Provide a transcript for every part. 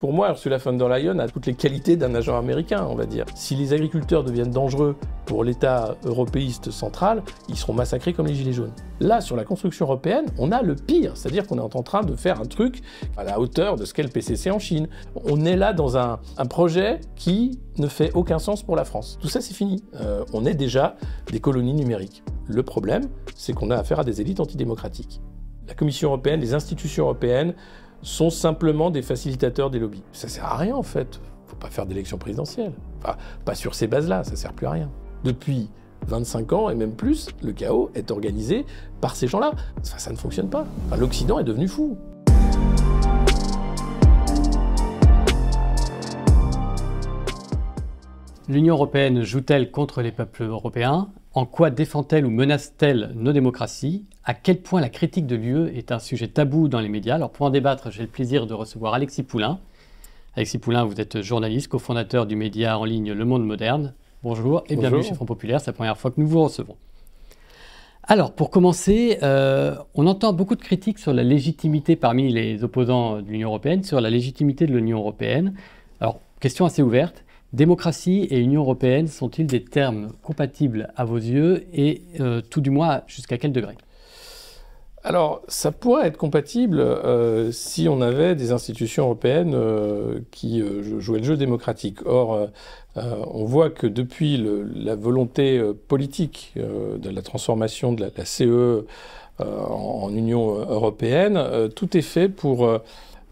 Pour moi, Ursula von der Leyen a toutes les qualités d'un agent américain, on va dire. Si les agriculteurs deviennent dangereux pour l'État européiste central, ils seront massacrés comme les Gilets jaunes. Là, sur la construction européenne, on a le pire, c'est-à-dire qu'on est en train de faire un truc à la hauteur de ce qu'est le PCC en Chine. On est là dans un projet qui ne fait aucun sens pour la France. Tout ça, c'est fini. On est déjà des colonies numériques. Le problème, c'est qu'on a affaire à des élites antidémocratiques. La Commission européenne, les institutions européennes, sont simplement des facilitateurs des lobbies. Ça sert à rien en fait. Faut pas faire d'élection présidentielle. Enfin, pas sur ces bases-là, ça sert plus à rien. Depuis 25 ans et même plus, le chaos est organisé par ces gens-là. Enfin, ça ne fonctionne pas. Enfin, l'Occident est devenu fou. L'Union européenne joue-t-elle contre les peuples européens? En quoi défend-elle ou menace-t-elle nos démocraties? À quel point la critique de l'UE est un sujet tabou dans les médias? Alors pour en débattre, j'ai le plaisir de recevoir Alexis Poulain. Alexis Poulain, vous êtes journaliste, cofondateur du média en ligne Le Monde Moderne. Bonjour et bienvenue chez Front Populaire, c'est la première fois que nous vous recevons. Alors pour commencer, on entend beaucoup de critiques sur la légitimité parmi les opposants de l'Union européenne, sur la légitimité de l'Union européenne. Alors question assez ouverte. Démocratie et Union européenne sont-ils des termes compatibles à vos yeux et tout du moins jusqu'à quel degré? Alors, ça pourrait être compatible si on avait des institutions européennes qui jouaient le jeu démocratique. Or, on voit que depuis la volonté politique de la transformation de la CE en Union européenne, tout est fait pour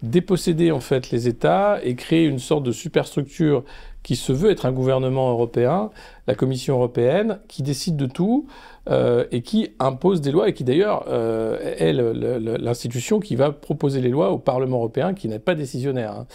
déposséder en fait les États et créer une sorte de superstructure qui se veut être un gouvernement européen, la Commission européenne, qui décide de tout et qui impose des lois et qui d'ailleurs est l'institution qui va proposer les lois au Parlement européen, qui n'est pas décisionnaire.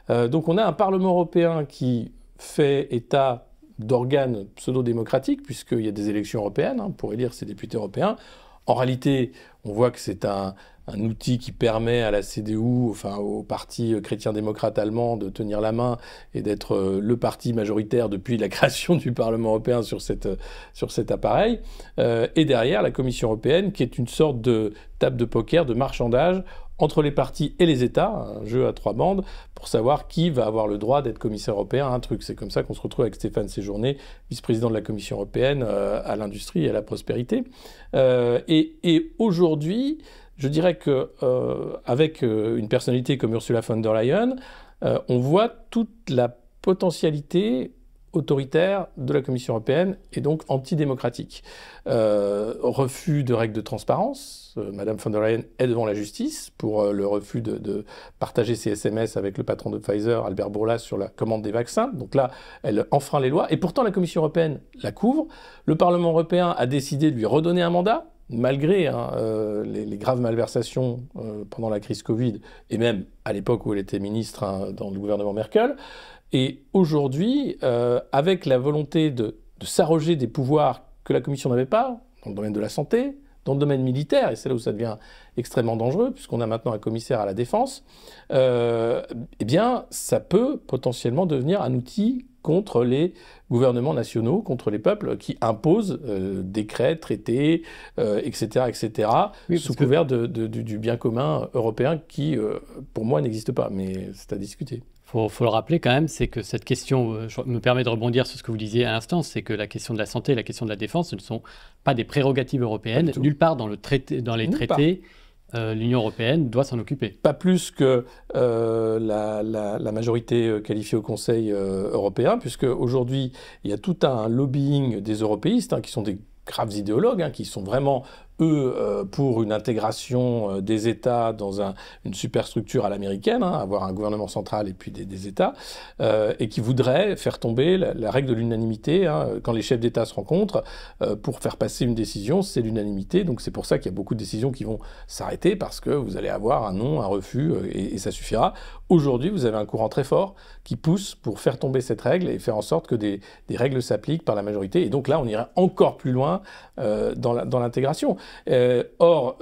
Donc on a un Parlement européen qui fait état d'organes pseudo-démocratiques, puisqu'il y a des élections européennes pour élire ses députés européens. En réalité, on voit que c'est un outil qui permet à la CDU, enfin au parti chrétien-démocrate allemand, de tenir la main et d'être le parti majoritaire depuis la création du Parlement européen sur cet appareil. Et derrière, la Commission européenne, qui est une sorte de table de poker, de marchandage entre les partis et les États, un jeu à trois bandes, pour savoir qui va avoir le droit d'être commissaire européen à un truc. C'est comme ça qu'on se retrouve avec Stéphane Séjourné, vice-président de la Commission européenne à l'industrie et à la prospérité. Et aujourd'hui, je dirais qu'avec une personnalité comme Ursula von der Leyen, on voit toute la potentialité autoritaire de la Commission européenne et donc antidémocratique. Refus de règles de transparence. Madame von der Leyen est devant la justice pour le refus de partager ses SMS avec le patron de Pfizer, Albert Bourla, sur la commande des vaccins. Donc là, elle enfreint les lois. Et pourtant, la Commission européenne la couvre. Le Parlement européen a décidé de lui redonner un mandat, malgré les graves malversations pendant la crise Covid, et même à l'époque où elle était ministre dans le gouvernement Merkel. Et aujourd'hui, avec la volonté de s'arroger des pouvoirs que la Commission n'avait pas, dans le domaine de la santé, dans le domaine militaire, et c'est là où ça devient extrêmement dangereux, puisqu'on a maintenant un commissaire à la défense, eh bien, ça peut potentiellement devenir un outil contre les gouvernements nationaux, contre les peuples qui imposent décrets, traités, etc., etc., oui, sous couvert du bien commun européen qui, pour moi, n'existe pas, mais c'est à discuter. Faut le rappeler quand même, c'est que cette question, je me permets de rebondir sur ce que vous disiez à l'instant, c'est que la question de la santé et la question de la défense, ce ne sont pas des prérogatives européennes. Nulle part dans les traités, l'Union européenne doit s'en occuper. Pas plus que la majorité qualifiée au Conseil européen, puisque aujourd'hui, il y a tout un lobbying des européistes, qui sont des graves idéologues, qui sont vraiment, eux, pour une intégration des États dans une superstructure à l'américaine, avoir un gouvernement central et puis des États, et qui voudraient faire tomber la règle de l'unanimité. Quand les chefs d'État se rencontrent, pour faire passer une décision, c'est l'unanimité. Donc c'est pour ça qu'il y a beaucoup de décisions qui vont s'arrêter, parce que vous allez avoir un non, un refus, et ça suffira. Aujourd'hui, vous avez un courant très fort qui pousse pour faire tomber cette règle et faire en sorte que des règles s'appliquent par la majorité. Et donc là, on irait encore plus loin dans l'intégration. Or,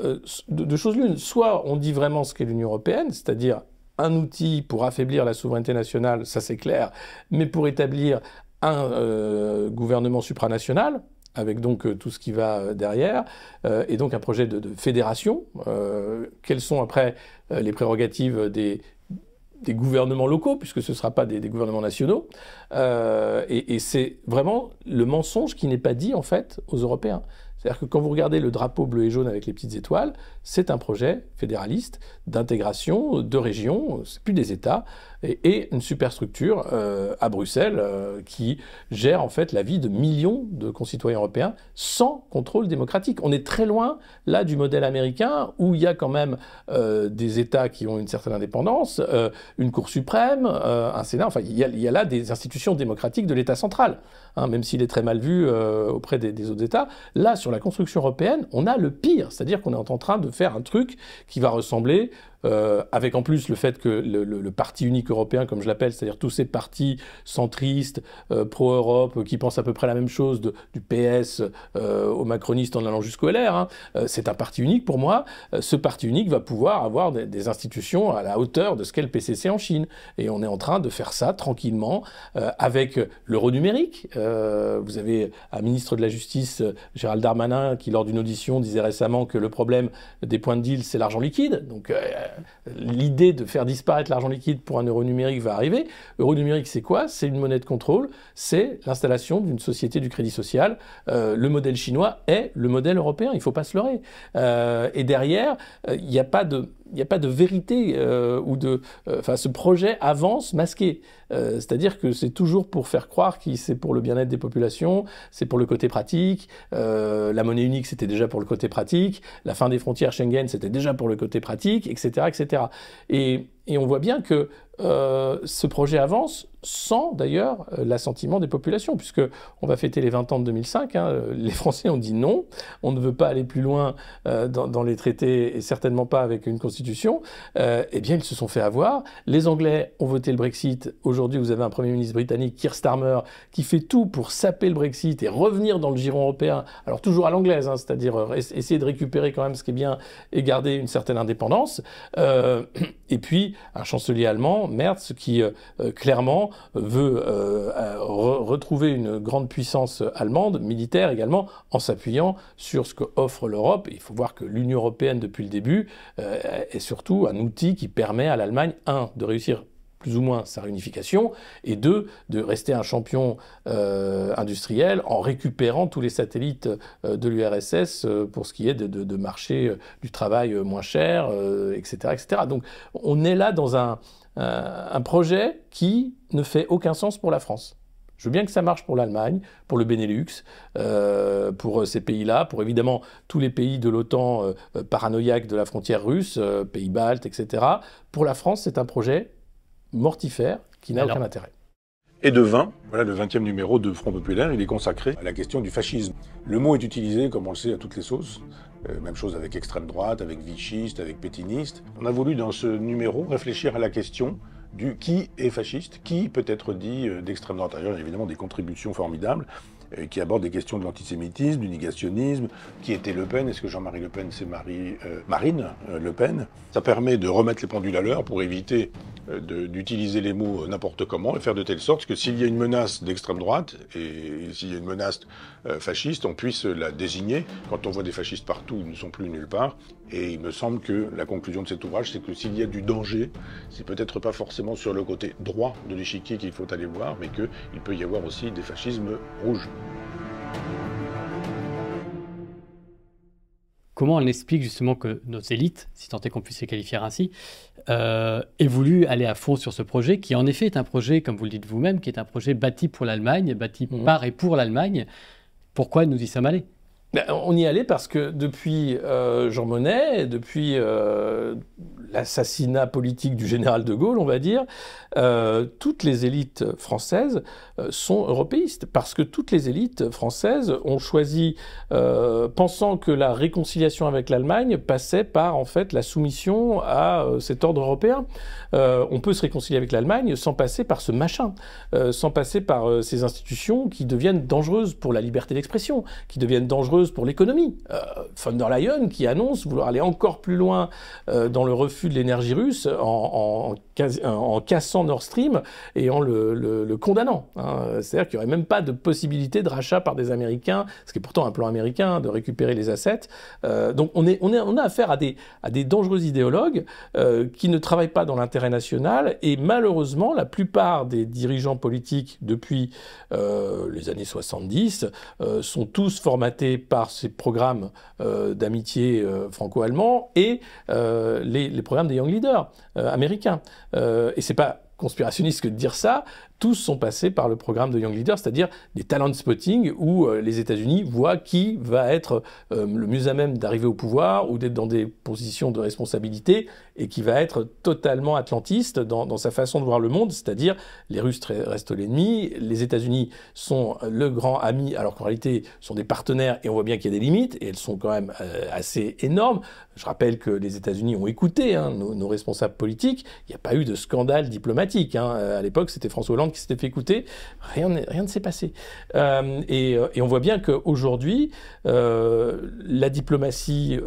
de choses l'une, soit on dit vraiment ce qu'est l'Union européenne, c'est-à-dire un outil pour affaiblir la souveraineté nationale, ça c'est clair, mais pour établir un gouvernement supranational, avec donc tout ce qui va derrière, et donc un projet de fédération. Quelles sont après les prérogatives gouvernements locaux, puisque ce ne sera pas des gouvernements nationaux. Et c'est vraiment le mensonge qui n'est pas dit, en fait, aux Européens. C'est-à-dire que quand vous regardez le drapeau bleu et jaune avec les petites étoiles, c'est un projet fédéraliste d'intégration de régions, c'est plus des États, et une superstructure à Bruxelles qui gère en fait la vie de millions de concitoyens européens sans contrôle démocratique. On est très loin là du modèle américain où il y a quand même des États qui ont une certaine indépendance, une Cour suprême, un Sénat, enfin il y a là des institutions démocratiques de l'État central, hein, même s'il est très mal vu auprès des autres États. Là, sur la construction européenne, on a le pire, c'est-à-dire qu'on est en train de faire un truc qui va ressembler avec en plus le fait que le parti unique européen, comme je l'appelle, c'est-à-dire tous ces partis centristes, pro-Europe, qui pensent à peu près la même chose, du PS aux macronistes en allant jusqu'au LR, hein, c'est un parti unique pour moi. Ce parti unique va pouvoir avoir des institutions à la hauteur de ce qu'est le PCC en Chine. Et on est en train de faire ça tranquillement avec l'euro numérique. Vous avez un ministre de la Justice, Gérald Darmanin, qui lors d'une audition disait récemment que le problème des points de deal, c'est l'argent liquide. Donc l'idée de faire disparaître l'argent liquide pour un euro numérique va arriver. Euro numérique, c'est quoi? C'est une monnaie de contrôle, c'est l'installation d'une société du crédit social. Le modèle chinois est le modèle européen, il ne faut pas se leurrer. Et derrière, il n'y a pas de vérité ce projet avance masqué. C'est-à-dire que c'est toujours pour faire croire que c'est pour le bien-être des populations, c'est pour le côté pratique. La monnaie unique, c'était déjà pour le côté pratique. La fin des frontières Schengen, c'était déjà pour le côté pratique, etc., etc. Et on voit bien que ce projet avance sans d'ailleurs l'assentiment des populations, puisque on va fêter les 20 ans de 2005. Hein, les Français ont dit non, on ne veut pas aller plus loin dans les traités et certainement pas avec une constitution. Eh bien, ils se sont fait avoir. Les Anglais ont voté le Brexit. Aujourd'hui, vous avez un Premier ministre britannique, Keir Starmer, qui fait tout pour saper le Brexit et revenir dans le giron européen. Alors toujours à l'anglaise, hein, c'est-à-dire essayer de récupérer quand même ce qui est bien et garder une certaine indépendance. Et puis un chancelier allemand, Merz, qui clairement veut retrouver une grande puissance allemande, militaire également, en s'appuyant sur ce qu'offre l'Europe. Il faut voir que l'Union européenne, depuis le début, est surtout un outil qui permet à l'Allemagne, de réussir plus ou moins sa réunification, et de rester un champion industriel en récupérant tous les satellites de l'URSS pour ce qui est de marché du travail moins cher, etc., etc. Donc on est là dans un projet qui ne fait aucun sens pour la France. Je veux bien que ça marche pour l'Allemagne, pour le Benelux, pour ces pays-là, pour évidemment tous les pays de l'OTAN paranoïaques de la frontière russe, pays baltes, etc. Pour la France, c'est un projet mortifère qui n'a aucun intérêt. Et de 20, voilà le 20e numéro de Front Populaire, il est consacré à la question du fascisme. Le mot est utilisé, comme on le sait, à toutes les sauces. Même chose avec extrême droite, avec vichiste, avec pétiniste. On a voulu dans ce numéro réfléchir à la question du qui est fasciste, qui peut être dit d'extrême droite. Il y a évidemment des contributions formidables qui abordent des questions de l'antisémitisme, du négationnisme. Qui était Le Pen? Est-ce que Jean-Marie Le Pen, c'est Marine Le Pen? Ça permet de remettre les pendules à l'heure pour éviter d'utiliser les mots n'importe comment et faire de telle sorte que s'il y a une menace d'extrême droite et s'il y a une menace fasciste, on puisse la désigner. Quand on voit des fascistes partout, ils ne sont plus nulle part. Et il me semble que la conclusion de cet ouvrage, c'est que s'il y a du danger, c'est peut-être pas forcément sur le côté droit de l'échiquier qu'il faut aller voir, mais qu'il peut y avoir aussi des fascismes rouges. Comment on explique justement que nos élites, si tant est qu'on puisse les qualifier ainsi, aient voulu aller à fond sur ce projet, qui en effet est un projet, comme vous le dites vous-même, qui est un projet bâti pour l'Allemagne, bâti par et pour l'Allemagne. Pourquoi nous y sommes allés? On y allait parce que depuis Jean Monnet, depuis l'assassinat politique du général de Gaulle, on va dire, toutes les élites françaises sont européistes. Parce que toutes les élites françaises ont choisi, pensant que la réconciliation avec l'Allemagne passait par en fait la soumission à cet ordre européen. On peut se réconcilier avec l'Allemagne sans passer par ce machin, sans passer par ces institutions qui deviennent dangereuses pour la liberté d'expression, qui deviennent dangereuses dangereuse pour l'économie. Von der Leyen qui annonce vouloir aller encore plus loin dans le refus de l'énergie russe en cassant Nord Stream et en le condamnant. Hein. C'est-à-dire qu'il n'y aurait même pas de possibilité de rachat par des Américains, ce qui est pourtant un plan américain, de récupérer les assets. Donc on a affaire à des dangereux idéologues qui ne travaillent pas dans l'intérêt national, et malheureusement la plupart des dirigeants politiques depuis les années 70 sont tous formatés par ces programmes d'amitié franco-allemands et les programmes des Young Leaders américains. Et c'est pas conspirationniste que de dire ça, tous sont passés par le programme de Young Leaders, c'est-à-dire des talent spotting où les États-Unis voient qui va être le mieux à même d'arriver au pouvoir ou d'être dans des positions de responsabilité et qui va être totalement atlantiste dans sa façon de voir le monde, c'est-à-dire les Russes restent l'ennemi, les États-Unis sont le grand ami alors qu'en réalité sont des partenaires et on voit bien qu'il y a des limites et elles sont quand même assez énormes. Je rappelle que les États-Unis ont écouté nos responsables politiques, il n'y a pas eu de scandale diplomatique. À l'époque, c'était François Hollande qui s'était fait écouter, rien ne s'est passé. Et on voit bien qu'aujourd'hui, la diplomatie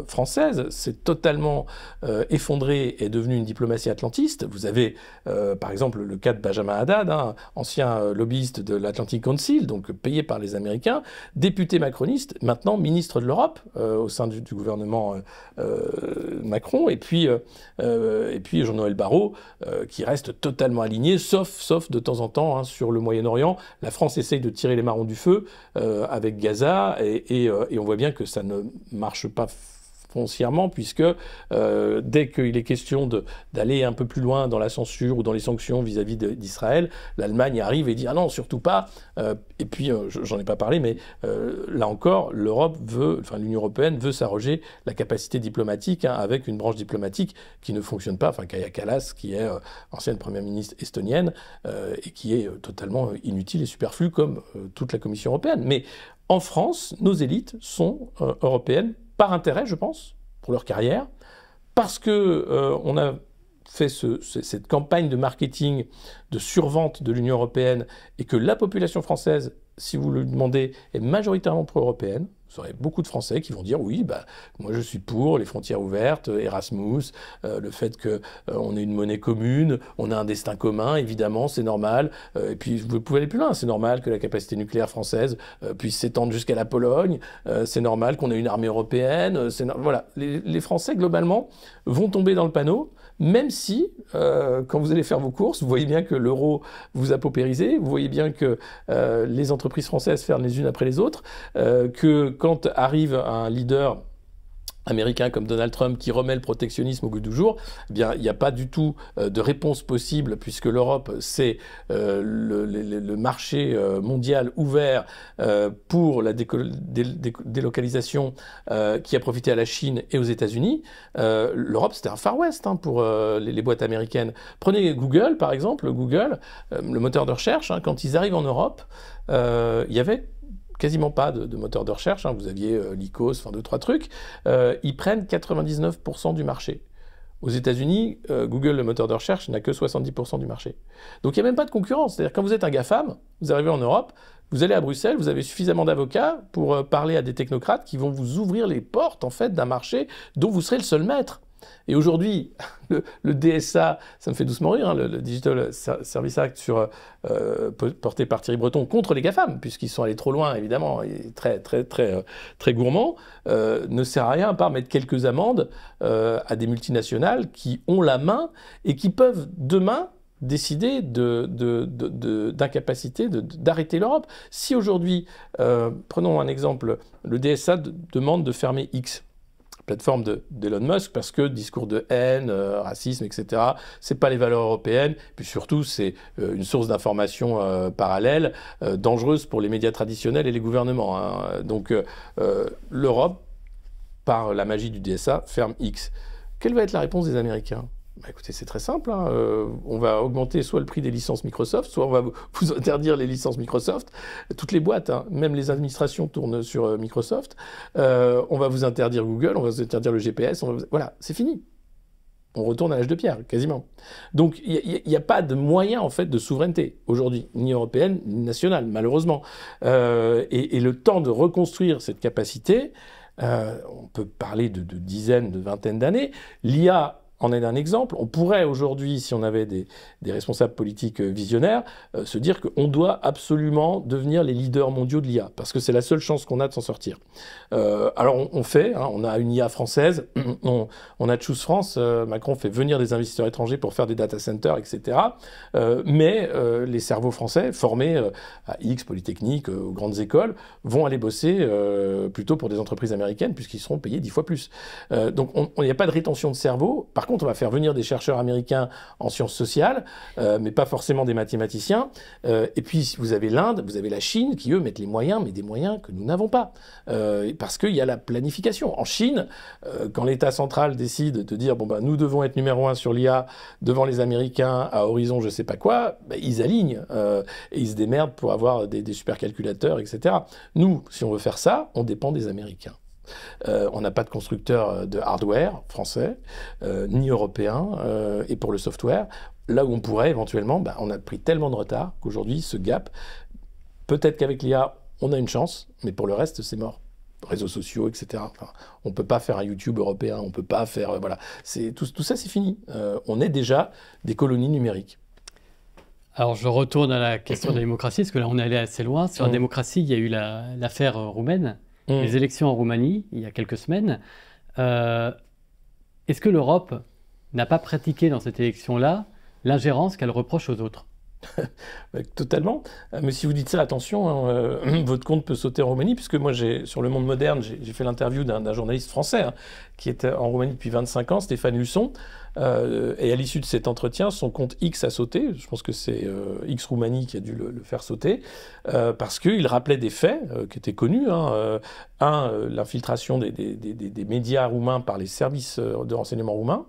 française s'est totalement effondrée et est devenue une diplomatie atlantiste. Vous avez par exemple le cas de Benjamin Haddad, ancien lobbyiste de l'Atlantic Council, donc payé par les Américains, député macroniste, maintenant ministre de l'Europe au sein du gouvernement Macron, et puis Jean-Noël Barrot qui reste totalement aligné, sauf de temps en temps sur le Moyen-Orient. La France essaye de tirer les marrons du feu avec Gaza et on voit bien que ça ne marche pas foncièrement, puisque dès qu'il est question d'aller un peu plus loin dans la censure ou dans les sanctions vis-à-vis d'Israël, l'Allemagne arrive et dit « Ah non, surtout pas ». Et puis, j'en ai pas parlé, mais là encore, l'Union européenne veut s'arroger la capacité diplomatique avec une branche diplomatique qui ne fonctionne pas, Kaja Kallas, qui est ancienne première ministre estonienne et qui est totalement inutile et superflue comme toute la Commission européenne. Mais en France, nos élites sont européennes par intérêt, je pense, pour leur carrière, parce que on a fait cette campagne de marketing, de survente de l'Union européenne, et que la population française, si vous le demandez, est majoritairement pro-européenne. Vous aurez beaucoup de Français qui vont dire oui, moi je suis pour les frontières ouvertes, Erasmus, le fait qu'on ait une monnaie commune, on a un destin commun, évidemment, c'est normal. Et puis vous pouvez aller plus loin, c'est normal que la capacité nucléaire française puisse s'étendre jusqu'à la Pologne, c'est normal qu'on ait une armée européenne. Voilà, les Français globalement vont tomber dans le panneau. Même si, quand vous allez faire vos courses, vous voyez bien que l'euro vous a paupérisé, vous voyez bien que les entreprises françaises ferment les unes après les autres, que quand arrive un leader américain comme Donald Trump qui remet le protectionnisme au goût du jour, eh bien, il n'y a pas du tout de réponse possible puisque l'Europe, c'est le marché mondial ouvert pour la délocalisation qui a profité à la Chine et aux États-Unis. L'Europe, c'était un Far West pour les boîtes américaines. Prenez Google, par exemple. Google, le moteur de recherche, quand ils arrivent en Europe, il y avait quasiment pas de moteur de recherche, vous aviez Lycos, 2-3 trucs, ils prennent 99% du marché. Aux États-Unis, Google, le moteur de recherche, n'a que 70% du marché. Donc il n'y a même pas de concurrence. C'est-à-dire quand vous êtes un GAFAM, vous arrivez en Europe, vous allez à Bruxelles, vous avez suffisamment d'avocats pour parler à des technocrates qui vont vous ouvrir les portes en fait d'un marché dont vous serez le seul maître. Et aujourd'hui, le DSA, ça me fait doucement rire, le Digital Service Act porté par Thierry Breton contre les GAFAM, puisqu'ils sont allés trop loin, évidemment, et très gourmands, ne sert à rien à part mettre quelques amendes à des multinationales qui ont la main et qui peuvent demain décider d'incapacité d'arrêter l'Europe. Si aujourd'hui, prenons un exemple, le DSA demande de fermer X, plateforme d'Elon Musk, parce que discours de haine, racisme, etc., c'est pas les valeurs européennes, puis surtout c'est une source d'information parallèle, dangereuse pour les médias traditionnels et les gouvernements. Donc l'Europe, par la magie du DSA, ferme X. Quelle va être la réponse des Américains ? Écoutez, c'est très simple. On va augmenter soit le prix des licences Microsoft, soit on va vous interdire les licences Microsoft. Toutes les boîtes, même les administrations tournent sur Microsoft. On va vous interdire Google, on va vous interdire le GPS. Voilà, c'est fini. On retourne à l'âge de pierre, quasiment. Donc, il n'y a pas de moyen, en fait, de souveraineté, aujourd'hui, ni européenne, ni nationale, malheureusement. Et le temps de reconstruire cette capacité, on peut parler de dizaines, de vingtaines d'années. L'IA en est un exemple. On pourrait aujourd'hui, si on avait des responsables politiques visionnaires, se dire qu'on doit absolument devenir les leaders mondiaux de l'IA, parce que c'est la seule chance qu'on a de s'en sortir. Alors on fait, hein, on a une IA française, on a Choose France, Macron fait venir des investisseurs étrangers pour faire des data centers, etc. Mais les cerveaux français, formés à X, Polytechnique, aux grandes écoles, vont aller bosser plutôt pour des entreprises américaines, puisqu'ils seront payés 10 fois plus. Donc il n'y a pas de rétention de cerveau. Par contre, on va faire venir des chercheurs américains en sciences sociales, mais pas forcément des mathématiciens. Et puis, vous avez l'Inde, vous avez la Chine, qui, eux, mettent les moyens, mais des moyens que nous n'avons pas. Parce qu'il y a la planification. En Chine, quand l'État central décide de dire, bon, ben, nous devons être numéro 1 sur l'IA devant les Américains à horizon je sais pas quoi, ben, ils alignent et ils se démerdent pour avoir des supercalculateurs, etc. Nous, si on veut faire ça, on dépend des Américains. On n'a pas de constructeur de hardware français, ni européen, et pour le software, là où on pourrait éventuellement, bah, on a pris tellement de retard qu'aujourd'hui, ce gap, peut-être qu'avec l'IA, on a une chance, mais pour le reste, c'est mort. Réseaux sociaux, etc. Enfin, on ne peut pas faire un YouTube européen, on ne peut pas faire... voilà. Tout ça, c'est fini. On est déjà des colonies numériques. Alors, je retourne à la question de la démocratie, parce que là, on est allé assez loin. Sur la démocratie, il y a eu l'affaire roumaine. Les élections en Roumanie, il y a quelques semaines. Est-ce que l'Europe n'a pas pratiqué dans cette élection-là l'ingérence qu'elle reproche aux autres? Totalement. Mais si vous dites ça, attention, hein, votre compte peut sauter en Roumanie, puisque moi, sur Le Monde Moderne, j'ai fait l'interview d'un journaliste français hein, qui était en Roumanie depuis 25 ans, Stéphane Husson. Et à l'issue de cet entretien, son compte X a sauté. Je pense que c'est X Roumanie qui a dû le faire sauter, parce qu'il rappelait des faits qui étaient connus. Hein. L'infiltration des médias roumains par les services de renseignement roumains.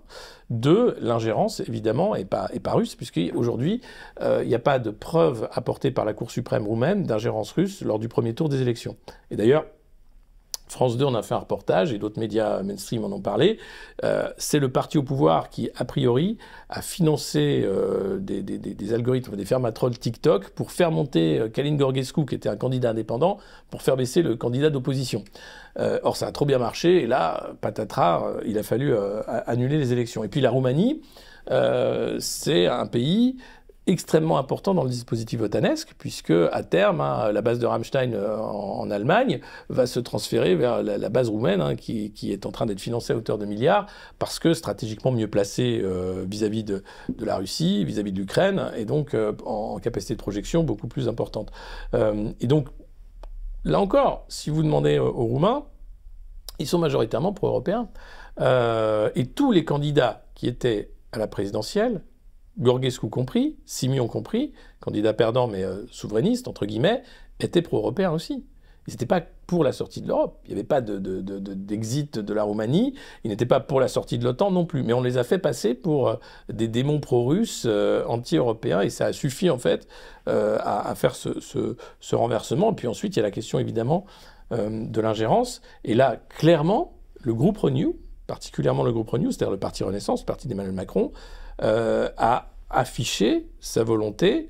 2, l'ingérence, évidemment, et pas russe, puisqu'aujourd'hui, il n'y a pas de preuve apportée par la Cour suprême roumaine d'ingérence russe lors du premier tour des élections. Et d'ailleurs, France 2 en a fait un reportage, et d'autres médias mainstream en ont parlé. C'est le parti au pouvoir qui, a priori, a financé des algorithmes, des fermatrolls TikTok pour faire monter Călin Gorgescu, qui était un candidat indépendant, pour faire baisser le candidat d'opposition. Or, ça a trop bien marché, et là, patatras, il a fallu annuler les élections. Et puis la Roumanie, c'est un pays extrêmement important dans le dispositif otanesque, puisque à terme, hein, la base de Ramstein en Allemagne va se transférer vers la base roumaine, hein, qui est en train d'être financée à hauteur de milliards, parce que stratégiquement mieux placée vis-à-vis de la Russie, vis-à-vis de l'Ukraine, et donc en capacité de projection beaucoup plus importante. Et donc, là encore, si vous demandez aux Roumains, ils sont majoritairement pro-européens. Et tous les candidats qui étaient à la présidentielle, Gorgescu compris, Simion compris, candidat perdant mais souverainiste, entre guillemets, étaient pro-européens aussi. Ils n'étaient pas pour la sortie de l'Europe. Il n'y avait pas d'exit de la Roumanie. Ils n'étaient pas pour la sortie de l'OTAN non plus. Mais on les a fait passer pour des démons pro-russes, anti-européens, et ça a suffi en fait à faire ce renversement. Et puis ensuite, il y a la question évidemment de l'ingérence. Et là, clairement, le groupe Renew, particulièrement le groupe Renew, c'est-à-dire le parti Renaissance, le parti d'Emmanuel Macron, a affiché sa volonté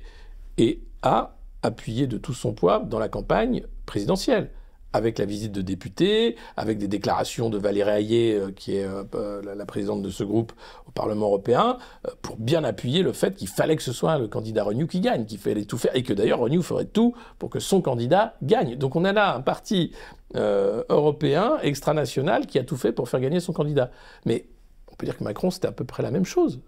et a appuyé de tout son poids dans la campagne présidentielle, avec la visite de députés, avec des déclarations de Valérie Hayé, qui est la présidente de ce groupe au Parlement européen, pour bien appuyer le fait qu'il fallait que ce soit le candidat Renew qui gagne, qu'il fallait tout faire, et que d'ailleurs Renew ferait tout pour que son candidat gagne. Donc on a là un parti européen, extranational, qui a tout fait pour faire gagner son candidat. Mais on peut dire que Macron, c'était à peu près la même chose.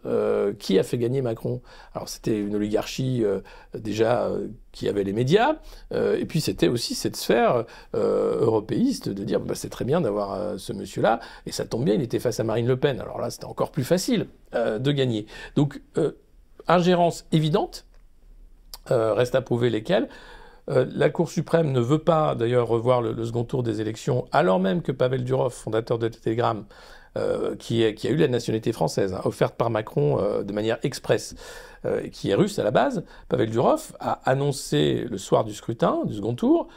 Qui a fait gagner Macron? Alors, c'était une oligarchie déjà qui avait les médias, et puis c'était aussi cette sphère européiste de dire bah, c'est très bien d'avoir ce monsieur-là, et ça tombe bien, il était face à Marine Le Pen. Alors là, c'était encore plus facile de gagner. Donc, ingérence évidente, reste à prouver lesquelles. La Cour suprême ne veut pas, d'ailleurs, revoir le second tour des élections, alors même que Pavel Durov, fondateur de Telegram, qui a eu la nationalité française, hein, offerte par Macron de manière express, qui est russe à la base. Pavel Durov a annoncé le soir du scrutin, du second tour,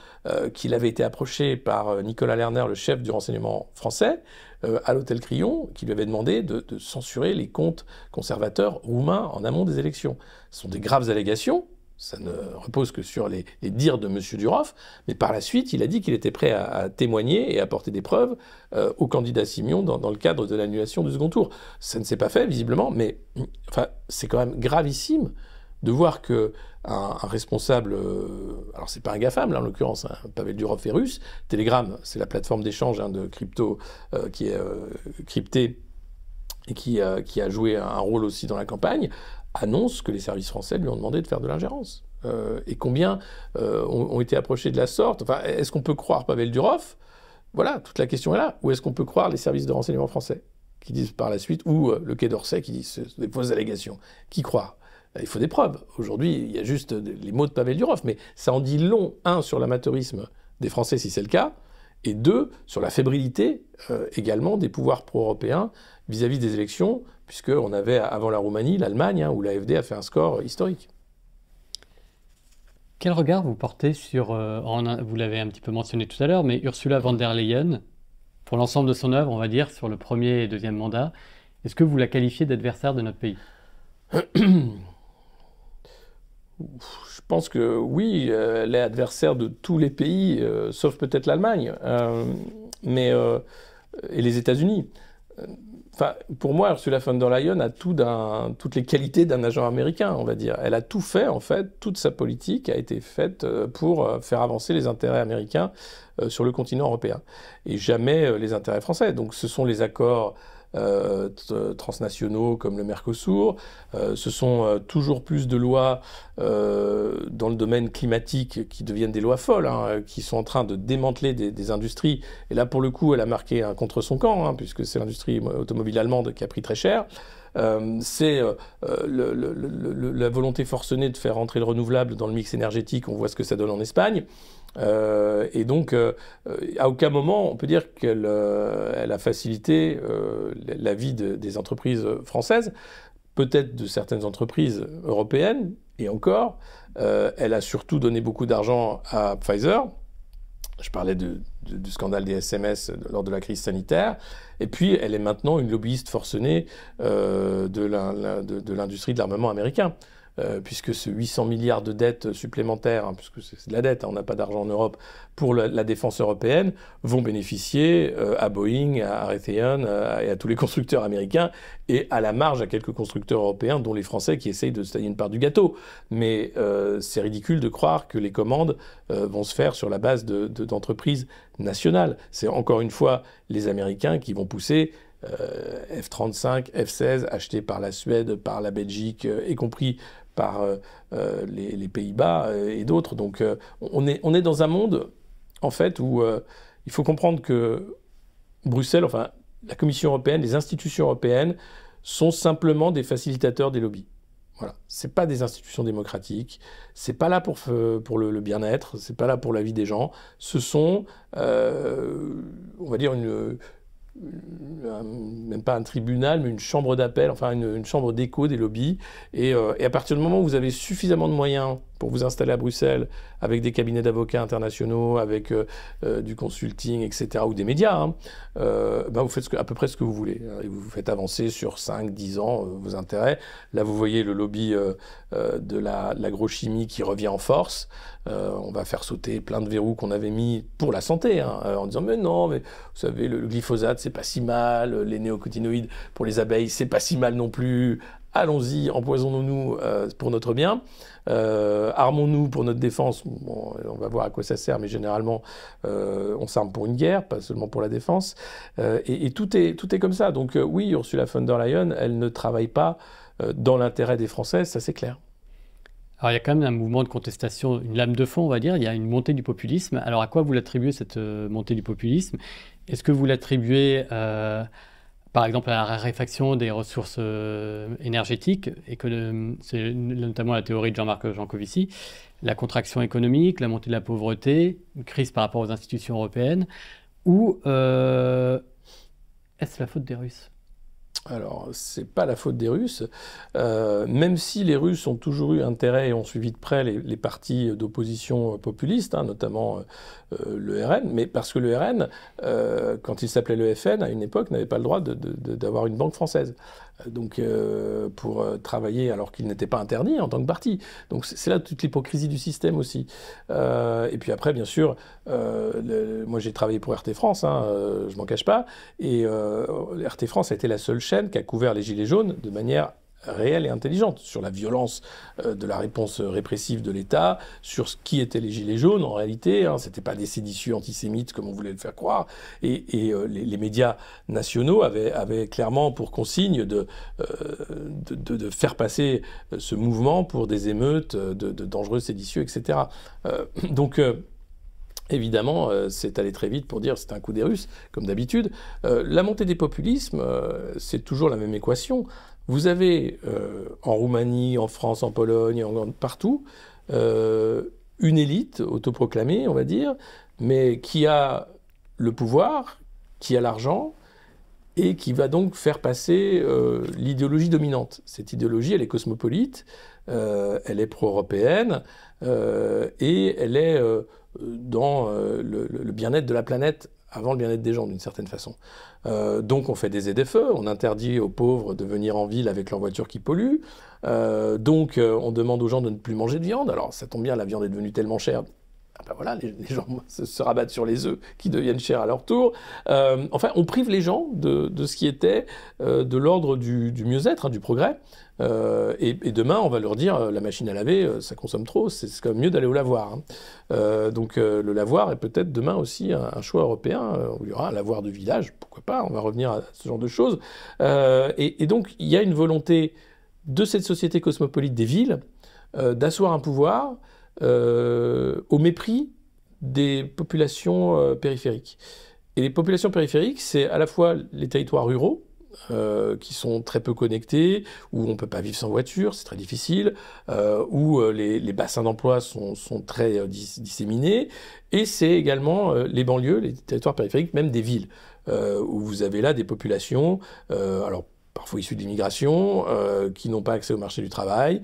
qu'il avait été approché par Nicolas Lerner, le chef du renseignement français, à l'hôtel Crillon, qui lui avait demandé de censurer les comptes conservateurs roumains en amont des élections. Ce sont des graves allégations. Ça ne repose que sur les dires de M. Durov, mais par la suite, il a dit qu'il était prêt à témoigner et à apporter des preuves au candidat Simeon dans le cadre de l'annulation du second tour. Ça ne s'est pas fait, visiblement, mais enfin, c'est quand même gravissime de voir que un responsable, alors c'est pas un GAFAM là en l'occurrence, hein, Pavel Durov est russe, Telegram, c'est la plateforme d'échange de crypto qui est cryptée et qui a joué un rôle aussi dans la campagne, annonce que les services français lui ont demandé de faire de l'ingérence. Et combien ont été approchés de la sorte. Enfin, est-ce qu'on peut croire Pavel Durov? Voilà, toute la question est là. Ou est-ce qu'on peut croire les services de renseignement français qui disent par la suite, ou le Quai d'Orsay qui dit c'est des fausses allégations? Qui croire? Il faut des preuves. Aujourd'hui, il y a juste les mots de Pavel Durov, mais ça en dit long, un, sur l'amateurisme des Français, si c'est le cas, et deux, sur la fébrilité également des pouvoirs pro-européens vis-à-vis des élections, puisqu'on avait, avant la Roumanie, l'Allemagne, hein, où l'AfD a fait un score historique. Quel regard vous portez sur, vous l'avez un petit peu mentionné tout à l'heure, mais Ursula von der Leyen, pour l'ensemble de son œuvre, on va dire, sur le premier et deuxième mandat, est-ce que vous la qualifiez d'adversaire de notre pays? Je pense que oui, elle est adversaire de tous les pays, sauf peut-être l'Allemagne, et les États-Unis. Enfin, pour moi, Ursula von der Leyen a toutes les qualités d'un agent américain, on va dire. Elle a tout fait, en fait, toute sa politique a été faite pour faire avancer les intérêts américains sur le continent européen, et jamais les intérêts français. Donc ce sont les accords transnationaux comme le Mercosur, ce sont toujours plus de lois dans le domaine climatique qui deviennent des lois folles, hein, qui sont en train de démanteler des industries. Et là, pour le coup, elle a marqué un contre son camp, hein, puisque c'est l'industrie automobile allemande qui a pris très cher. C'est la volonté forcenée de faire rentrer le renouvelable dans le mix énergétique. On voit ce que ça donne en Espagne. Et donc, à aucun moment, on peut dire qu'elle a facilité la vie des entreprises françaises, peut-être de certaines entreprises européennes, et encore, elle a surtout donné beaucoup d'argent à Pfizer. Je parlais du scandale des SMS lors de la crise sanitaire. Et puis, elle est maintenant une lobbyiste forcenée de l'industrie de l'armement américain. Puisque ce 800 milliards de dettes supplémentaires, hein, puisque c'est de la dette, hein, on n'a pas d'argent en Europe, pour la défense européenne, vont bénéficier à Boeing, à Raytheon et à tous les constructeurs américains, et à la marge à quelques constructeurs européens, dont les Français qui essayent de se tailler une part du gâteau. Mais c'est ridicule de croire que les commandes vont se faire sur la base d'entreprises nationales. C'est encore une fois les Américains qui vont pousser F-35, F-16 achetés par la Suède, par la Belgique, y compris par les Pays-Bas et d'autres. Donc on est dans un monde, en fait, où il faut comprendre que Bruxelles, enfin la Commission européenne, les institutions européennes sont simplement des facilitateurs des lobbies. Voilà. C'est pas des institutions démocratiques, c'est pas là pour le bien-être, c'est pas là pour la vie des gens. Ce sont, on va dire, même pas un tribunal, mais une chambre d'appel, enfin une chambre d'écho des lobbies. Et à partir du moment où vous avez suffisamment de moyens pour vous installer à Bruxelles, avec des cabinets d'avocats internationaux, avec du consulting, etc., ou des médias, hein, vous faites à peu près ce que vous voulez. Et vous faites avancer sur 5, 10 ans vos intérêts. Là, vous voyez le lobby de l'agrochimie qui revient en force. On va faire sauter plein de verrous qu'on avait mis pour la santé, hein, en disant mais non, mais vous savez, le glyphosate, c'est pas si mal, les néocotinoïdes pour les abeilles, c'est pas si mal non plus. Allons-y, empoisonnons-nous pour notre bien, armons-nous pour notre défense. Bon, on va voir à quoi ça sert, mais généralement, on s'arme pour une guerre, pas seulement pour la défense. Et tout est comme ça. Donc oui, Ursula von der Leyen, elle ne travaille pas dans l'intérêt des Français, ça c'est clair. Alors il y a quand même un mouvement de contestation, une lame de fond, on va dire. Il y a une montée du populisme. Alors à quoi vous l'attribuez, cette montée du populisme? Est-ce que vous l'attribuez par exemple à la raréfaction des ressources énergétiques, et que c'est notamment la théorie de Jean-Marc Jancovici, la contraction économique, la montée de la pauvreté, une crise par rapport aux institutions européennes, ou Est-ce la faute des Russes ? Alors, c'est pas la faute des Russes, même si les Russes ont toujours eu intérêt et ont suivi de près les partis d'opposition populistes, hein, notamment le RN, mais parce que le RN, quand il s'appelait le FN, à une époque, n'avait pas le droit d'avoir une banque française. Donc, pour travailler alors qu'il n'était pas interdit en tant que parti. Donc, c'est là toute l'hypocrisie du système aussi. Et puis après, bien sûr, moi j'ai travaillé pour RT France, hein, je m'en cache pas, et RT France a été la seule chaîne qui a couvert les Gilets jaunes de manière réelle et intelligente, sur la violence de la réponse répressive de l'État, sur ce qui étaient les Gilets jaunes en réalité, hein, c'était pas des séditieux antisémites comme on voulait le faire croire, et les médias nationaux avaient clairement pour consigne de faire passer ce mouvement pour des émeutes de dangereux séditieux, etc. Donc évidemment, c'est allé très vite pour dire c'est un coup des Russes, comme d'habitude. La montée des populismes, c'est toujours la même équation. Vous avez en Roumanie, en France, en Pologne, partout, une élite autoproclamée, on va dire, mais qui a le pouvoir, qui a l'argent, et qui va donc faire passer l'idéologie dominante. Cette idéologie, elle est cosmopolite, elle est pro-européenne, et elle est dans le bien-être de la planète avant le bien-être des gens, d'une certaine façon. Donc on fait des ZFE, on interdit aux pauvres de venir en ville avec leur voiture qui pollue, donc on demande aux gens de ne plus manger de viande. Alors ça tombe bien, la viande est devenue tellement chère. Ah ben voilà, les gens se rabattent sur les œufs qui deviennent chers à leur tour. Enfin, on prive les gens de ce qui était de l'ordre du mieux-être, hein, du progrès. Et demain, on va leur dire, la machine à laver, ça consomme trop, c'est quand même mieux d'aller au lavoir. Hein. Donc le lavoir est peut-être demain aussi un choix européen, où il y aura un lavoir de village, pourquoi pas, on va revenir à ce genre de choses. Et donc, il y a une volonté de cette société cosmopolite des villes d'asseoir un pouvoir au mépris des populations périphériques. Et les populations périphériques, c'est à la fois les territoires ruraux, qui sont très peu connectés, où on ne peut pas vivre sans voiture, c'est très difficile, où les bassins d'emploi sont très disséminés, et c'est également les banlieues, les territoires périphériques, même des villes, où vous avez là des populations, alors parfois issus de l'immigration, qui n'ont pas accès au marché du travail,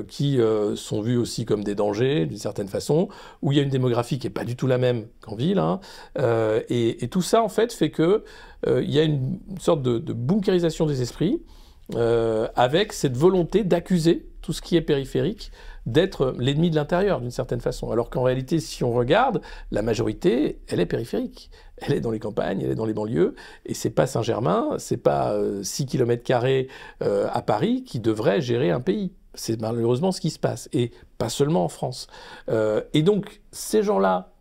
qui sont vus aussi comme des dangers, d'une certaine façon, où il y a une démographie qui n'est pas du tout la même qu'en ville. Hein, et tout ça, en fait, fait que il y a une sorte de bunkérisation des esprits, avec cette volonté d'accuser tout ce qui est périphérique d'être l'ennemi de l'intérieur, d'une certaine façon. Alors qu'en réalité, si on regarde, la majorité, elle est périphérique. Elle est dans les campagnes, elle est dans les banlieues, et c'est pas Saint-Germain, c'est pas 6 km² à Paris qui devrait gérer un pays. C'est malheureusement ce qui se passe, et pas seulement en France. Et donc, ces gens-là,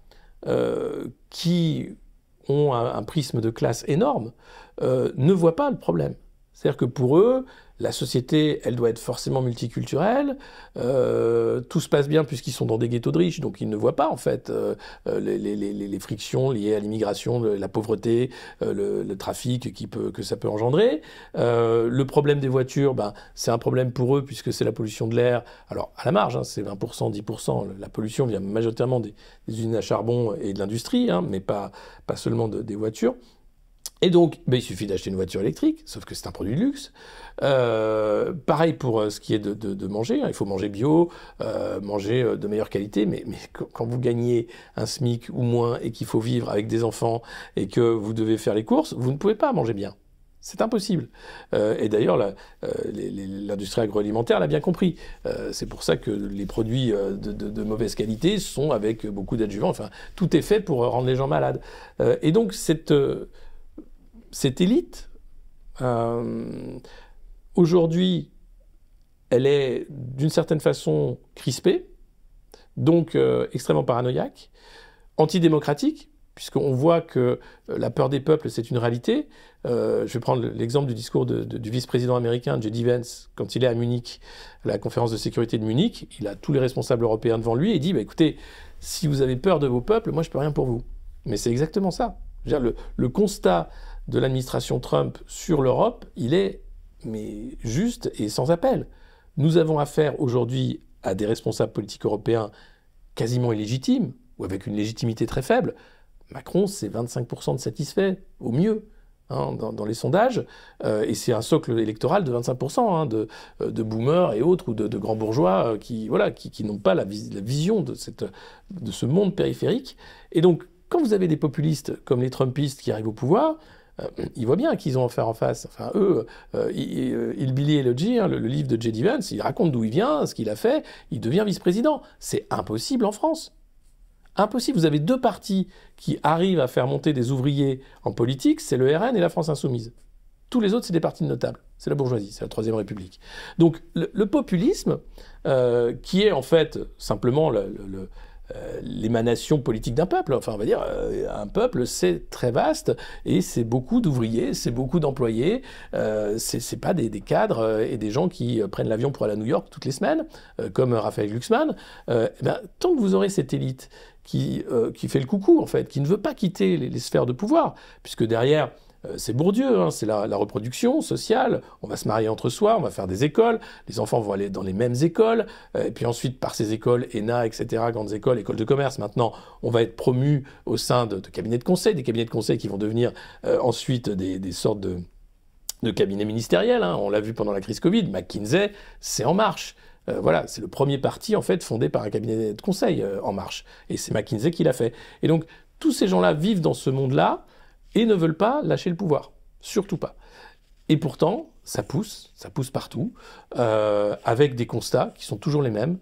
qui ont un prisme de classe énorme, ne voient pas le problème. C'est-à-dire que pour eux, la société, elle doit être forcément multiculturelle, tout se passe bien puisqu'ils sont dans des ghettos de riches, donc ils ne voient pas en fait les frictions liées à l'immigration, la pauvreté, le trafic que ça peut engendrer. Le problème des voitures, ben, c'est un problème pour eux puisque c'est la pollution de l'air. Alors à la marge, hein, c'est 20%, 10%, la pollution vient majoritairement des usines à charbon et de l'industrie, hein, mais pas seulement des voitures. Et donc, ben, il suffit d'acheter une voiture électrique, sauf que c'est un produit de luxe. Pareil pour ce qui est de manger, hein, il faut manger bio, manger de meilleure qualité, mais quand vous gagnez un SMIC ou moins et qu'il faut vivre avec des enfants et que vous devez faire les courses, vous ne pouvez pas manger bien. C'est impossible. Et d'ailleurs, l'industrie agroalimentaire l'a bien compris. C'est pour ça que les produits de mauvaise qualité sont avec beaucoup d'adjuvants. Enfin, tout est fait pour rendre les gens malades. Et donc, cette élite, aujourd'hui, elle est d'une certaine façon crispée, donc extrêmement paranoïaque, antidémocratique, puisqu'on voit que la peur des peuples, c'est une réalité. Je vais prendre l'exemple du discours du vice-président américain, J.D. Vance, quand il est à Munich, à la conférence de sécurité de Munich. Il a tous les responsables européens devant lui et il dit, bah, écoutez, si vous avez peur de vos peuples, moi je peux rien pour vous. Mais c'est exactement ça. Je veux dire, le constat de l'administration Trump sur l'Europe, il est juste et sans appel. Nous avons affaire aujourd'hui à des responsables politiques européens quasiment illégitimes, ou avec une légitimité très faible. Macron, c'est 25% de satisfaits, au mieux. dans les sondages, et c'est un socle électoral de 25% de boomers et autres, ou de grands bourgeois qui n'ont pas la vision de ce monde périphérique. Et donc, quand vous avez des populistes comme les Trumpistes qui arrivent au pouvoir, ils voient bien qu'ils ont affaire en face. Enfin, eux, Hillbilly Elegy, le livre de J.D. Vance, il raconte d'où il vient, ce qu'il a fait, il devient vice-président. C'est impossible en France. Impossible. Vous avez deux partis qui arrivent à faire monter des ouvriers en politique, c'est le RN et la France Insoumise. Tous les autres, c'est des partis de notables. C'est la bourgeoisie, c'est la Troisième République. Donc, le populisme, qui est en fait simplement l'émanation politique d'un peuple. Enfin, on va dire, un peuple, c'est très vaste, et c'est beaucoup d'ouvriers, c'est beaucoup d'employés, c'est pas des cadres et des gens qui prennent l'avion pour aller à New York toutes les semaines, comme Raphaël Glucksmann. Tant que vous aurez cette élite qui fait le coucou, en fait, qui ne veut pas quitter les sphères de pouvoir, puisque derrière, c'est Bourdieu, c'est la reproduction sociale, on va se marier entre soi, on va faire des écoles, les enfants vont aller dans les mêmes écoles, et puis ensuite par ces écoles, ENA, etc., grandes écoles, écoles de commerce, maintenant on va être promu au sein de cabinets de conseil, des cabinets de conseil qui vont devenir ensuite des sortes de cabinets ministériels, on l'a vu pendant la crise Covid, McKinsey, c'est En Marche. Voilà, c'est le premier parti en fait fondé par un cabinet de conseil En Marche, et c'est McKinsey qui l'a fait. Et donc tous ces gens-là vivent dans ce monde-là, et ne veulent pas lâcher le pouvoir. Surtout pas. Et pourtant, ça pousse partout, avec des constats qui sont toujours les mêmes.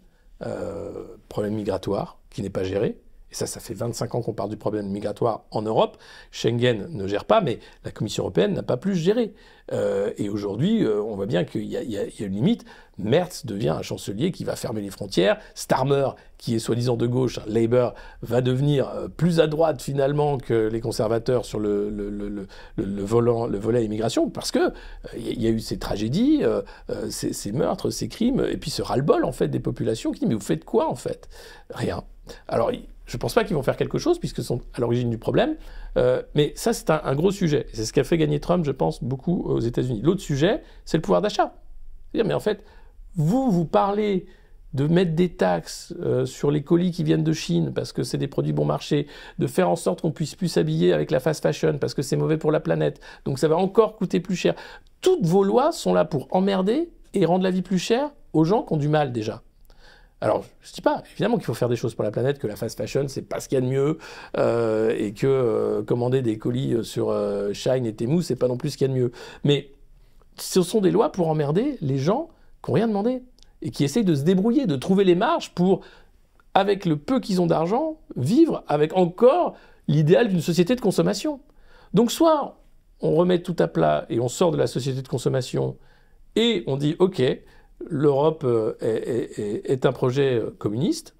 Problème migratoire qui n'est pas géré. Et ça fait 25 ans qu'on parle du problème migratoire en Europe. Schengen ne gère pas, mais la Commission européenne n'a pas plus géré. Et aujourd'hui, on voit bien qu'il y a une limite. Merz devient un chancelier qui va fermer les frontières. Starmer, qui est soi-disant de gauche, Labour, va devenir plus à droite finalement que les conservateurs sur le volet immigration, parce que il y a eu ces tragédies, ces meurtres, ces crimes, et puis ce ras-le-bol en fait des populations qui disent mais vous faites quoi en fait? Rien. Alors je ne pense pas qu'ils vont faire quelque chose puisqu'ils sont à l'origine du problème, mais ça c'est un gros sujet. C'est ce qui a fait gagner Trump, je pense, beaucoup aux États-Unis. L'autre sujet, c'est le pouvoir d'achat. C'est-à-dire, mais en fait, vous parlez de mettre des taxes sur les colis qui viennent de Chine parce que c'est des produits bon marché, de faire en sorte qu'on puisse plus s'habiller avec la fast fashion parce que c'est mauvais pour la planète, donc ça va encore coûter plus cher. Toutes vos lois sont là pour emmerder et rendre la vie plus chère aux gens qui ont du mal déjà. Alors, je ne dis pas, évidemment qu'il faut faire des choses pour la planète, que la fast fashion, c'est pas ce qu'il y a de mieux, et que commander des colis sur Shine et Temu, c'est pas non plus ce qu'il y a de mieux. Mais ce sont des lois pour emmerder les gens qui n'ont rien demandé, et qui essayent de se débrouiller, de trouver les marges pour, avec le peu qu'ils ont d'argent, vivre avec encore l'idéal d'une société de consommation. Donc soit on remet tout à plat et on sort de la société de consommation, et on dit « Ok, l'Europe est un projet communiste,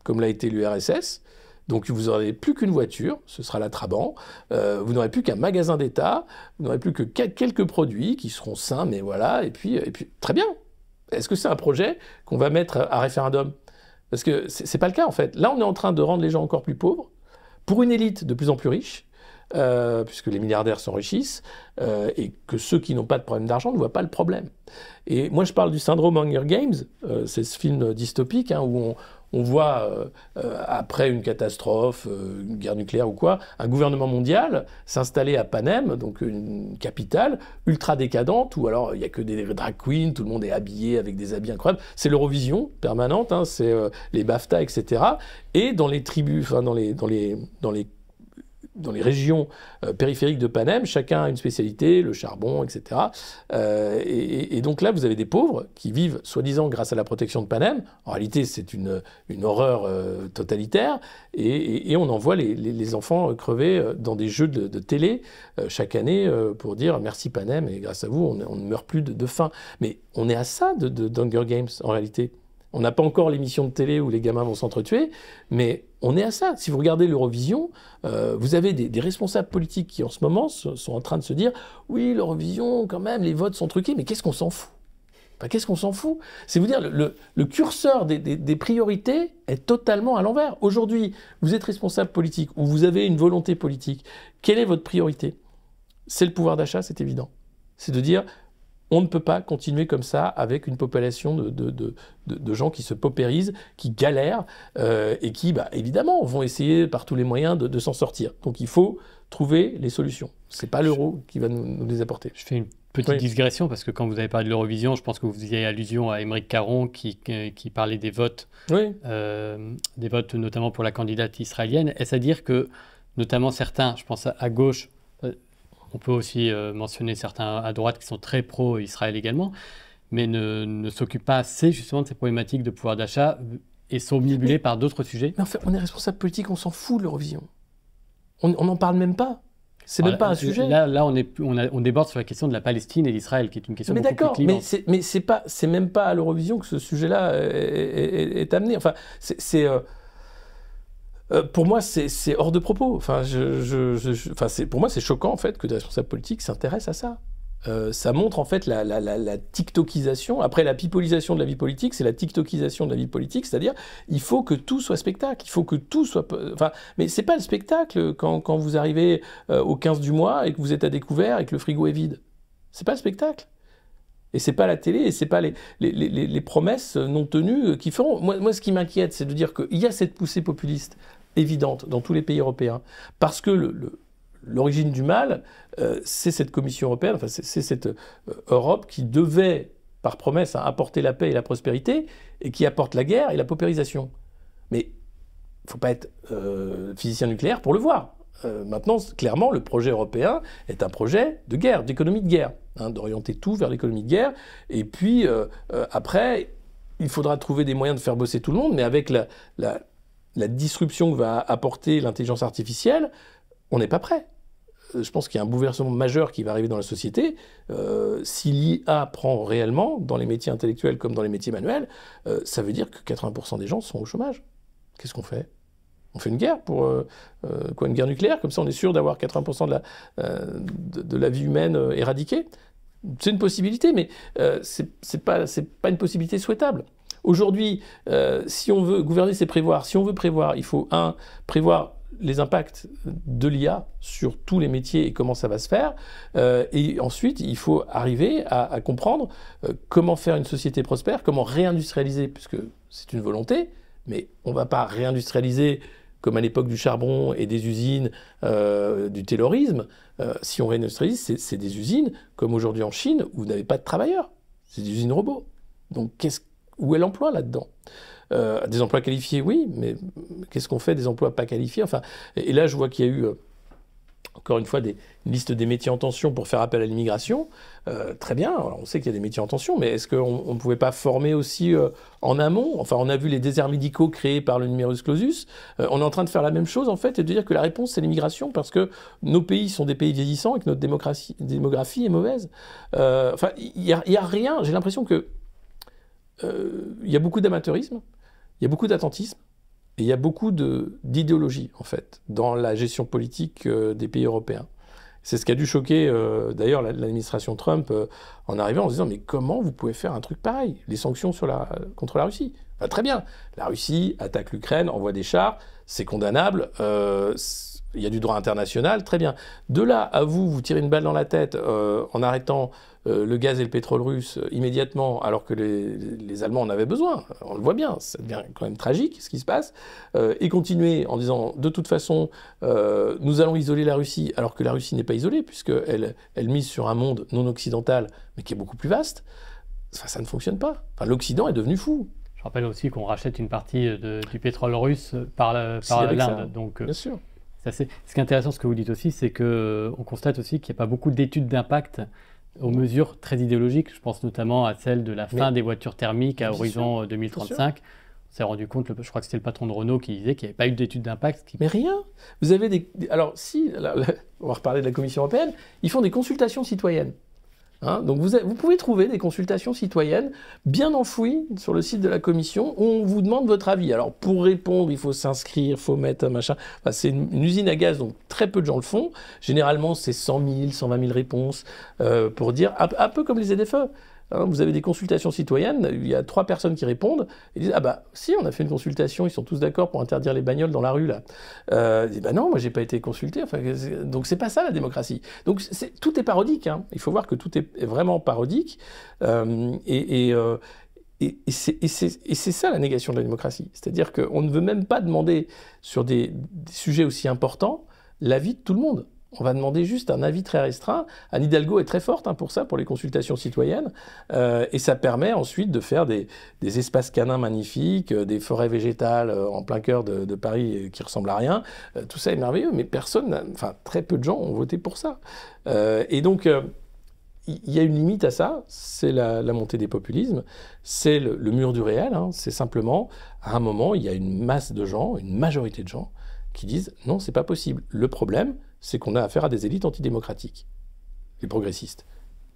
comme l'a été l'URSS, donc vous n'aurez plus qu'une voiture, ce sera la Trabant, vous n'aurez plus qu'un magasin d'État, vous n'aurez plus que quelques produits qui seront sains, mais voilà, et puis très bien. Est-ce que c'est un projet qu'on va mettre à référendum? Parce que c'est pas le cas en fait. Là, on est en train de rendre les gens encore plus pauvres, pour une élite de plus en plus riche, puisque les milliardaires s'enrichissent, et que ceux qui n'ont pas de problème d'argent ne voient pas le problème. Et moi, je parle du syndrome Hunger Games, c'est ce film dystopique où on voit, après une catastrophe, une guerre nucléaire ou quoi, un gouvernement mondial s'installer à Panem, donc une capitale ultra décadente, où alors il n'y a que des drag queens, tout le monde est habillé avec des habits incroyables. C'est l'Eurovision permanente, c'est les BAFTA, etc. Et dans les tribus, enfin dans les régions périphériques de Panem, chacun a une spécialité, le charbon, etc. Et donc là, vous avez des pauvres qui vivent, soi-disant, grâce à la protection de Panem. En réalité, c'est une horreur totalitaire. Et on envoie les enfants crever dans des jeux de télé chaque année pour dire « Merci Panem, et grâce à vous, on ne meurt plus de faim ». Mais on est à ça d'Hunger Games, en réalité. On n'a pas encore l'émission de télé où les gamins vont s'entretuer, mais on est à ça. Si vous regardez l'Eurovision, vous avez des responsables politiques qui, en ce moment, sont en train de se dire « Oui, l'Eurovision, quand même, les votes sont truqués, mais qu'est-ce qu'on s'en fout ?» Qu'est-ce qu'on s'en fout? C'est vous dire, le curseur des priorités est totalement à l'envers. Aujourd'hui, vous êtes responsable politique ou vous avez une volonté politique. Quelle est votre priorité? C'est le pouvoir d'achat, c'est évident. C'est de dire, On ne peut pas continuer comme ça avec une population de gens qui se paupérisent, qui galèrent et qui, évidemment, vont essayer par tous les moyens de s'en sortir. Donc il faut trouver les solutions. Ce n'est pas l'euro qui va nous les apporter. Je fais une petite digression parce que quand vous avez parlé de l'Eurovision, je pense que vous faisiez allusion à Aymeric Caron qui parlait des votes, notamment pour la candidate israélienne. Est-ce à dire que, notamment certains, je pense à gauche, on peut aussi mentionner certains à droite qui sont très pro-Israël également, mais ne s'occupent pas assez justement de ces problématiques de pouvoir d'achat et sont omnibulés par d'autres sujets. Mais en fait, on est responsable politique, on s'en fout de l'Eurovision. On n'en parle même pas. C'est même pas un sujet. Là, on déborde sur la question de la Palestine et d'Israël, qui est une question beaucoup plus clivante. Mais c'est même pas à l'Eurovision que ce sujet-là est amené. Enfin, pour moi, c'est hors de propos. Enfin, pour moi, c'est choquant en fait que des responsables politiques s'intéressent à ça. Ça montre en fait la tiktokisation. Après la pipolisation de la vie politique, c'est la tiktokisation de la vie politique, c'est-à-dire il faut que tout soit spectacle, il faut que tout soit... Enfin, mais c'est pas le spectacle quand vous arrivez au 15 du mois et que vous êtes à découvert et que le frigo est vide. C'est pas le spectacle. Et c'est pas la télé, et c'est pas les promesses non tenues qui feront... Moi, ce qui m'inquiète, c'est de dire qu'il y a cette poussée populiste évidente dans tous les pays européens, parce que l'origine du mal, c'est cette Commission européenne, enfin, c'est cette Europe qui devait, par promesse, apporter la paix et la prospérité, et qui apporte la guerre et la paupérisation. Mais il ne faut pas être physicien nucléaire pour le voir. Maintenant, clairement, le projet européen est un projet de guerre, d'économie de guerre, d'orienter tout vers l'économie de guerre. Et puis, après, il faudra trouver des moyens de faire bosser tout le monde, mais avec la disruption que va apporter l'intelligence artificielle, on n'est pas prêt. Je pense qu'il y a un bouleversement majeur qui va arriver dans la société. Si l'IA prend réellement, dans les métiers intellectuels comme dans les métiers manuels, ça veut dire que 80% des gens sont au chômage. Qu'est-ce qu'on fait ? On fait une guerre une guerre nucléaire, comme ça on est sûr d'avoir 80% de la vie humaine éradiquée. C'est une possibilité, mais c'est pas une possibilité souhaitable. Aujourd'hui, si on veut gouverner, c'est prévoir. Si on veut prévoir, il faut prévoir les impacts de l'IA sur tous les métiers et comment ça va se faire. Et ensuite, il faut arriver à comprendre comment faire une société prospère, comment réindustrialiser, puisque c'est une volonté, mais on ne va pas réindustrialiser comme à l'époque du charbon et des usines du taylorisme. Si on réindustrialise, c'est des usines, comme aujourd'hui en Chine, où vous n'avez pas de travailleurs. C'est des usines robots. Donc où est l'emploi là-dedans ? Des emplois qualifiés, oui, mais qu'est-ce qu'on fait des emplois pas qualifiés ? Enfin, et là, je vois qu'il y a eu, encore une fois, une liste des métiers en tension pour faire appel à l'immigration. Très bien, alors, on sait qu'il y a des métiers en tension, mais est-ce qu'on ne pouvait pas former aussi en amont ? Enfin, on a vu les déserts médicaux créés par le numerus clausus. On est en train de faire la même chose, en fait, et de dire que la réponse, c'est l'immigration, parce que nos pays sont des pays vieillissants et que notre démographie est mauvaise. Enfin, il y a rien. J'ai l'impression que il y a beaucoup d'amateurisme, il y a beaucoup d'attentisme, et il y a beaucoup d'idéologie, en fait, dans la gestion politique des pays européens. C'est ce qui a dû choquer, d'ailleurs, l'administration Trump en arrivant, en se disant « Mais comment vous pouvez faire un truc pareil ? Les sanctions contre la Russie ?» Enfin, très bien, la Russie attaque l'Ukraine, envoie des chars, c'est condamnable, il y a du droit international, très bien. De là à vous tirer une balle dans la tête en arrêtant le gaz et le pétrole russe immédiatement, alors que les Allemands en avaient besoin, on le voit bien, ça devient quand même tragique ce qui se passe, et continuer en disant de toute façon nous allons isoler la Russie, alors que la Russie n'est pas isolée, puisqu'elle mise sur un monde non occidental, mais qui est beaucoup plus vaste, ça ne fonctionne pas. Enfin, l'Occident est devenu fou. Je rappelle aussi qu'on rachète une partie du pétrole russe par l'Inde. Donc, bien sûr. Ce qui est intéressant, ce que vous dites aussi, c'est qu'on constate aussi qu'il n'y a pas beaucoup d'études d'impact aux mesures très idéologiques. Je pense notamment à celle de la fin des voitures thermiques à horizon 2035. On s'est rendu compte, je crois que c'était le patron de Renault qui disait qu'il n'y avait pas eu d'études d'impact. Mais rien. Vous avez alors si, on va reparler de la Commission européenne, ils font des consultations citoyennes. Donc vous pouvez trouver des consultations citoyennes bien enfouies sur le site de la Commission où on vous demande votre avis. Alors pour répondre, il faut s'inscrire, il faut mettre un machin. Enfin, c'est une usine à gaz, donc très peu de gens le font. Généralement, c'est 100 000, 120 000 réponses pour dire, un peu comme les ZFE. hein, vous avez des consultations citoyennes, il y a 3 personnes qui répondent, et disent « Ah bah si, on a fait une consultation, ils sont tous d'accord pour interdire les bagnoles dans la rue, là. » Ils disent « Bah non, moi j'ai pas été consulté. » Enfin, donc c'est pas ça la démocratie. Donc tout est parodique, hein. Il faut voir que tout est vraiment parodique. Et c'est ça la négation de la démocratie. C'est-à-dire qu'on ne veut même pas demander sur des sujets aussi importants l'avis de tout le monde. On va demander juste un avis très restreint. Anne Hidalgo est très forte hein, pour ça, pour les consultations citoyennes. Et ça permet ensuite de faire des espaces canins magnifiques, des forêts végétales en plein cœur de Paris qui ressemblent à rien. Tout ça est merveilleux, mais personne, enfin très peu de gens ont voté pour ça. Et donc, il y a une limite à ça, c'est la montée des populismes, c'est le mur du réel. Hein, c'est simplement, à un moment, il y a une masse de gens, une majorité de gens, qui disent « Non, c'est pas possible. Le problème, c'est qu'on a affaire à des élites antidémocratiques, les progressistes,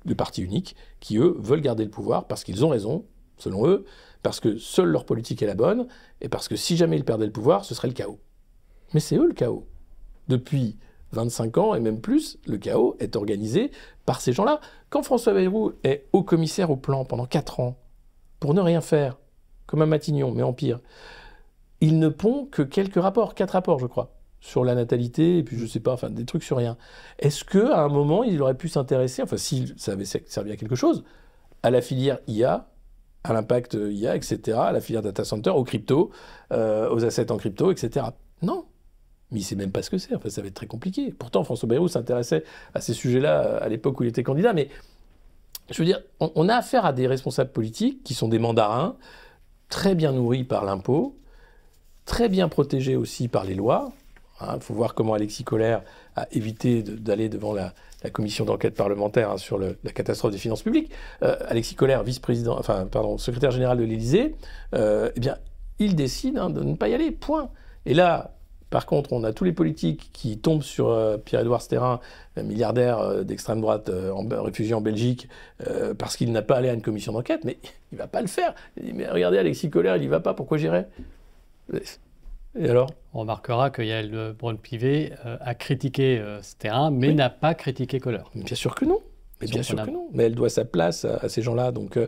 le parti unique, qui, eux, veulent garder le pouvoir parce qu'ils ont raison, selon eux, parce que seule leur politique est la bonne, et parce que si jamais ils perdaient le pouvoir, ce serait le chaos. » Mais c'est eux le chaos. Depuis 25 ans et même plus, le chaos est organisé par ces gens-là. Quand François Bayrou est haut commissaire au plan pendant 4 ans, pour ne rien faire, comme à Matignon, mais en pire, il ne pond que quelques rapports, 4 rapports je crois, sur la natalité, et puis je sais pas, enfin des trucs sur rien. Est-ce qu'à un moment, il aurait pu s'intéresser, enfin si ça avait servi à quelque chose, à la filière IA, à l'impact IA, etc., à la filière data center, aux crypto, aux assets en crypto, etc. Non. Mais il ne sait même pas ce que c'est, enfin ça va être très compliqué. Pourtant, François Bayrou s'intéressait à ces sujets-là à l'époque où il était candidat, mais je veux dire, on a affaire à des responsables politiques qui sont des mandarins, très bien nourris par l'impôt, très bien protégés aussi par les lois. Il faut voir comment Alexis Collère a évité d'aller devant la commission d'enquête parlementaire hein, sur la catastrophe des finances publiques. Alexis Collère, secrétaire général de l'Élysée, eh bien, il décide hein, de ne pas y aller, point. Et là, par contre, on a tous les politiques qui tombent sur Pierre-Édouard Stérin, milliardaire d'extrême droite, réfugié en Belgique, parce qu'il n'a pas allé à une commission d'enquête, mais il ne va pas le faire. Il dit, mais regardez, Alexis Collère, il n'y va pas, pourquoi j'irais ? Et alors ? On remarquera que Yaël Braun-Pivet a critiqué Stérin, mais n'a pas critiqué Collère. Bien sûr que non. Mais bien sûr que non. Mais elle doit sa place à ces gens-là. Donc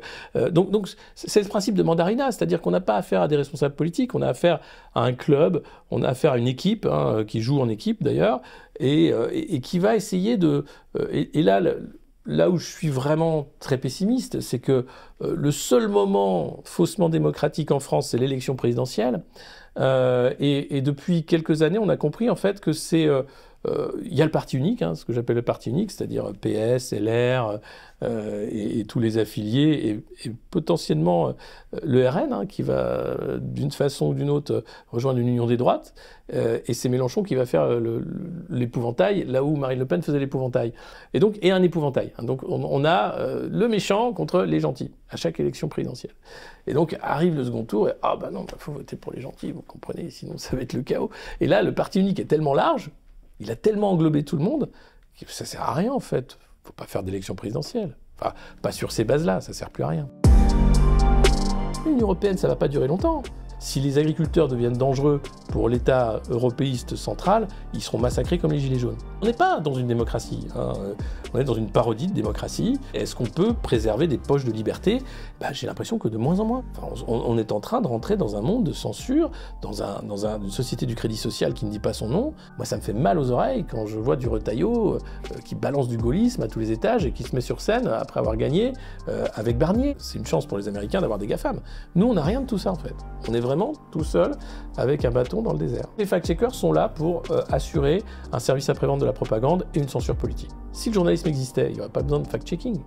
c'est le principe de mandarinat, c'est-à-dire qu'on n'a pas affaire à des responsables politiques, on a affaire à un club, on a affaire à une équipe, hein, qui joue en équipe d'ailleurs, et qui va essayer de... Et là où je suis vraiment très pessimiste, c'est que le seul moment faussement démocratique en France, c'est l'élection présidentielle. Et depuis quelques années, on a compris en fait que c'est... il y a le parti unique, hein, ce que j'appelle le parti unique, c'est-à-dire PS, LR et tous les affiliés, et potentiellement le RN, hein, qui va d'une façon ou d'une autre rejoindre une union des droites, et c'est Mélenchon qui va faire l'épouvantail, là où Marine Le Pen faisait l'épouvantail. Et un épouvantail. Hein. Donc on a le méchant contre les gentils, à chaque élection présidentielle. Et donc arrive le second tour, et ah bah non, faut voter pour les gentils, vous comprenez, sinon ça va être le chaos. Et là, le parti unique est tellement large, il a tellement englobé tout le monde que ça sert à rien en fait. Faut pas faire d'élection présidentielle. Enfin, pas sur ces bases-là, ça sert plus à rien. L'Union européenne, ça va pas durer longtemps. Si les agriculteurs deviennent dangereux pour l'État européiste central, ils seront massacrés comme les Gilets jaunes. On n'est pas dans une démocratie, hein. On est dans une parodie de démocratie. Est-ce qu'on peut préserver des poches de liberté ? J'ai l'impression que de moins en moins. Enfin, on est en train de rentrer dans un monde de censure, dans une société du crédit social qui ne dit pas son nom. Moi, ça me fait mal aux oreilles quand je vois du Retailleau qui balance du gaullisme à tous les étages et qui se met sur scène après avoir gagné avec Barnier. C'est une chance pour les Américains d'avoir des GAFAM. Nous, on n'a rien de tout ça en fait. On est vraiment tout seul avec un bâton dans le désert. Les fact-checkers sont là pour assurer un service après-vente de la propagande et une censure politique. Si le journalisme existait, il n'y aurait pas besoin de fact-checking.